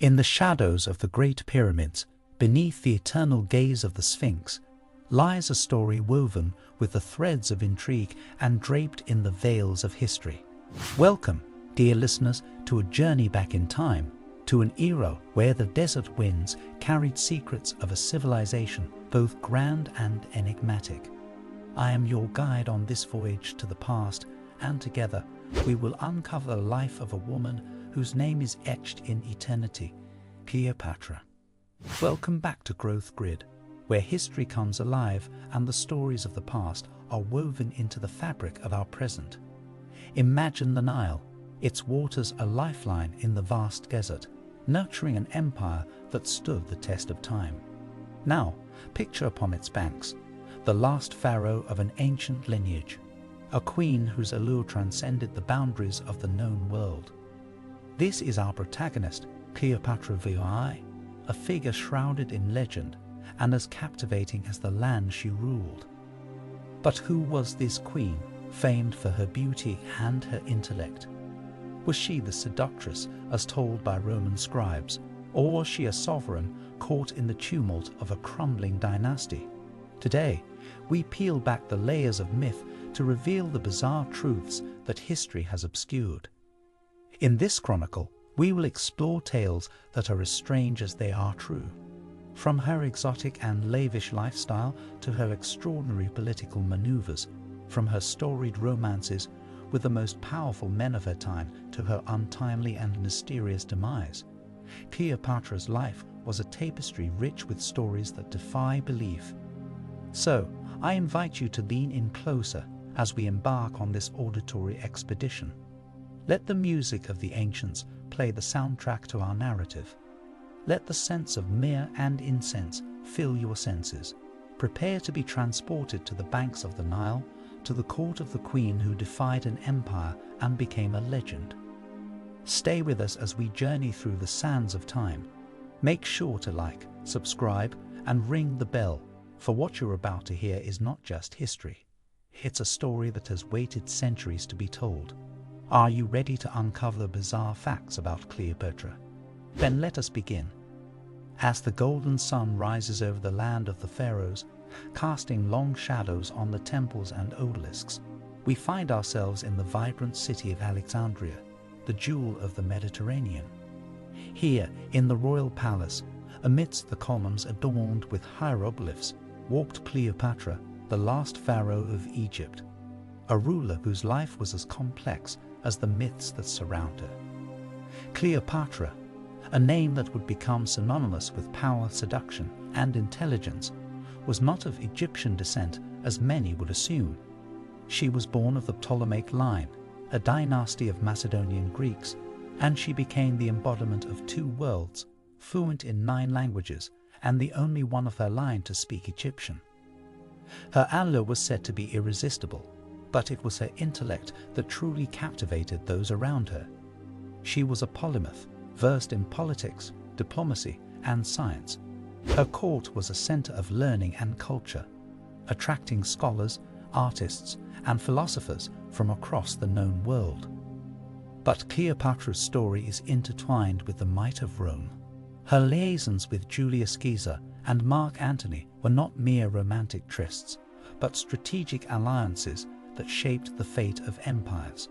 In the shadows of the Great Pyramids, beneath the eternal gaze of the Sphinx, lies a story woven with the threads of intrigue and draped in the veils of history. Welcome, dear listeners, to a journey back in time, to an era where the desert winds carried secrets of a civilization both grand and enigmatic. I am your guide on this voyage to the past, and together we will uncover the life of a woman whose name is etched in eternity, Cleopatra. Welcome back to Growth Grid, where history comes alive and the stories of the past are woven into the fabric of our present. Imagine the Nile, its waters a lifeline in the vast desert, nurturing an empire that stood the test of time. Now, picture upon its banks the last pharaoh of an ancient lineage, a queen whose allure transcended the boundaries of the known world. This is our protagonist, Cleopatra Myth, a figure shrouded in legend and as captivating as the land she ruled. But who was this queen, famed for her beauty and her intellect? Was she the seductress as told by Roman scribes, or was she a sovereign caught in the tumult of a crumbling dynasty? Today, we peel back the layers of myth to reveal the bizarre truths that history has obscured. In this chronicle, we will explore tales that are as strange as they are true. From her exotic and lavish lifestyle to her extraordinary political maneuvers, from her storied romances with the most powerful men of her time to her untimely and mysterious demise, Cleopatra's life was a tapestry rich with stories that defy belief. So, I invite you to lean in closer as we embark on this auditory expedition. Let the music of the ancients play the soundtrack to our narrative. Let the scents of myrrh and incense fill your senses. Prepare to be transported to the banks of the Nile, to the court of the queen who defied an empire and became a legend. Stay with us as we journey through the sands of time. Make sure to like, subscribe, and ring the bell, for what you're about to hear is not just history. It's a story that has waited centuries to be told. Are you ready to uncover the bizarre facts about Cleopatra? Then let us begin. As the golden sun rises over the land of the pharaohs, casting long shadows on the temples and obelisks, we find ourselves in the vibrant city of Alexandria, the jewel of the Mediterranean. Here, in the royal palace, amidst the columns adorned with hieroglyphs, walked Cleopatra, the last pharaoh of Egypt, a ruler whose life was as complex as the myths that surround her. Cleopatra, a name that would become synonymous with power, seduction, and intelligence, was not of Egyptian descent as many would assume. She was born of the Ptolemaic line, a dynasty of Macedonian Greeks, and she became the embodiment of two worlds, fluent in 9 languages, and the only one of her line to speak Egyptian. Her allure was said to be irresistible, but it was her intellect that truly captivated those around her. She was a polymath, versed in politics, diplomacy, and science. Her court was a center of learning and culture, attracting scholars, artists, and philosophers from across the known world. But Cleopatra's story is intertwined with the might of Rome. Her liaisons with Julius Caesar and Mark Antony were not mere romantic trysts, but strategic alliances that shaped the fate of empires.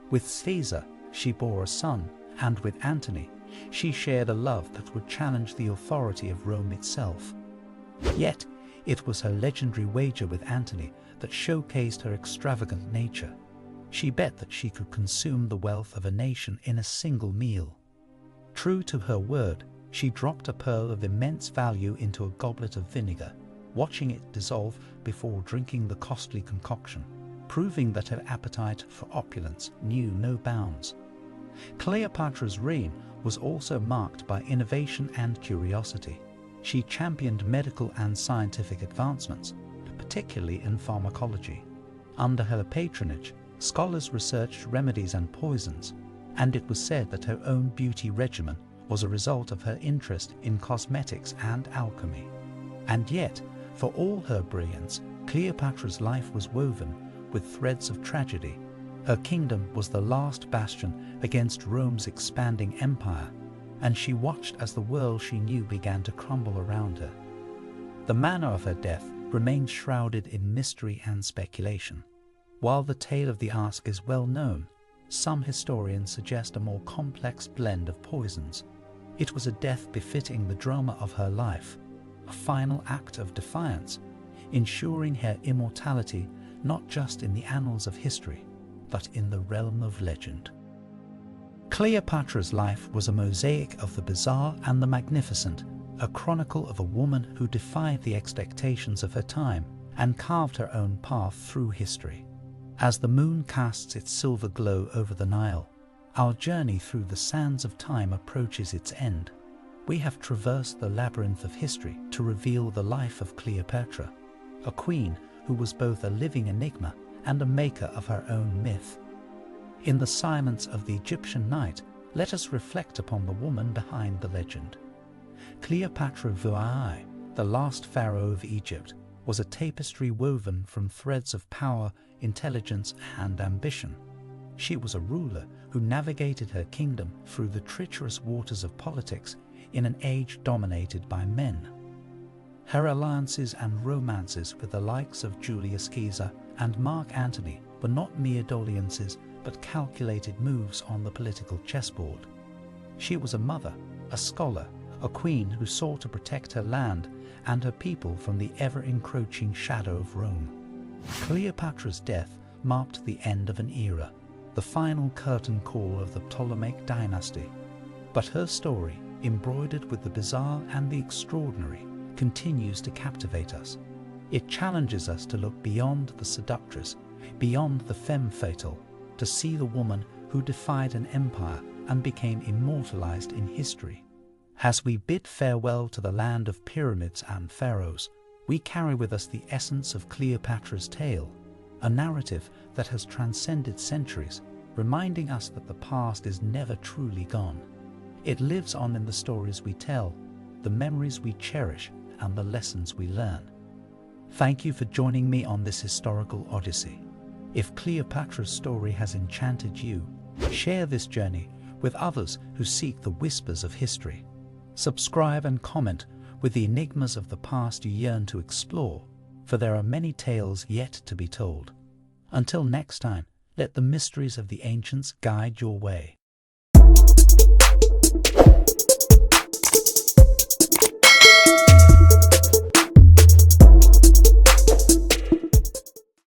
With Caesar, she bore a son, and with Antony, she shared a love that would challenge the authority of Rome itself. Yet, it was her legendary wager with Antony that showcased her extravagant nature. She bet that she could consume the wealth of a nation in a single meal. True to her word, she dropped a pearl of immense value into a goblet of vinegar, watching it dissolve before drinking the costly concoction, proving that her appetite for opulence knew no bounds. Cleopatra's reign was also marked by innovation and curiosity. She championed medical and scientific advancements, particularly in pharmacology. Under her patronage, scholars researched remedies and poisons, and it was said that her own beauty regimen was a result of her interest in cosmetics and alchemy. And yet, for all her brilliance, Cleopatra's life was woven with threads of tragedy. Her kingdom was the last bastion against Rome's expanding empire, and she watched as the world she knew began to crumble around her. The manner of her death remains shrouded in mystery and speculation. While the tale of the Ask is well known, some historians suggest a more complex blend of poisons. It was a death befitting the drama of her life, a final act of defiance, ensuring her immortality not just in the annals of history, but in the realm of legend. Cleopatra's life was a mosaic of the bizarre and the magnificent, a chronicle of a woman who defied the expectations of her time and carved her own path through history. As the moon casts its silver glow over the Nile, our journey through the sands of time approaches its end. We have traversed the labyrinth of history to reveal the life of Cleopatra, a queen who was both a living enigma and a maker of her own myth. In the silence of the Egyptian night, let us reflect upon the woman behind the legend. Cleopatra Vuai, the last pharaoh of Egypt, was a tapestry woven from threads of power, intelligence, and ambition. She was a ruler who navigated her kingdom through the treacherous waters of politics in an age dominated by men. Her alliances and romances with the likes of Julius Caesar and Mark Antony were not mere dalliances but calculated moves on the political chessboard. She was a mother, a scholar, a queen who sought to protect her land and her people from the ever-encroaching shadow of Rome. Cleopatra's death marked the end of an era, the final curtain call of the Ptolemaic dynasty. But her story, embroidered with the bizarre and the extraordinary, continues to captivate us. It challenges us to look beyond the seductress, beyond the femme fatale, to see the woman who defied an empire and became immortalized in history. As we bid farewell to the land of pyramids and pharaohs, we carry with us the essence of Cleopatra's tale, a narrative that has transcended centuries, reminding us that the past is never truly gone. It lives on in the stories we tell, the memories we cherish, and the lessons we learn. Thank you for joining me on this historical odyssey. If Cleopatra's story has enchanted you, share this journey with others who seek the whispers of history. Subscribe and comment with the enigmas of the past you yearn to explore, for there are many tales yet to be told. Until next time, let the mysteries of the ancients guide your way.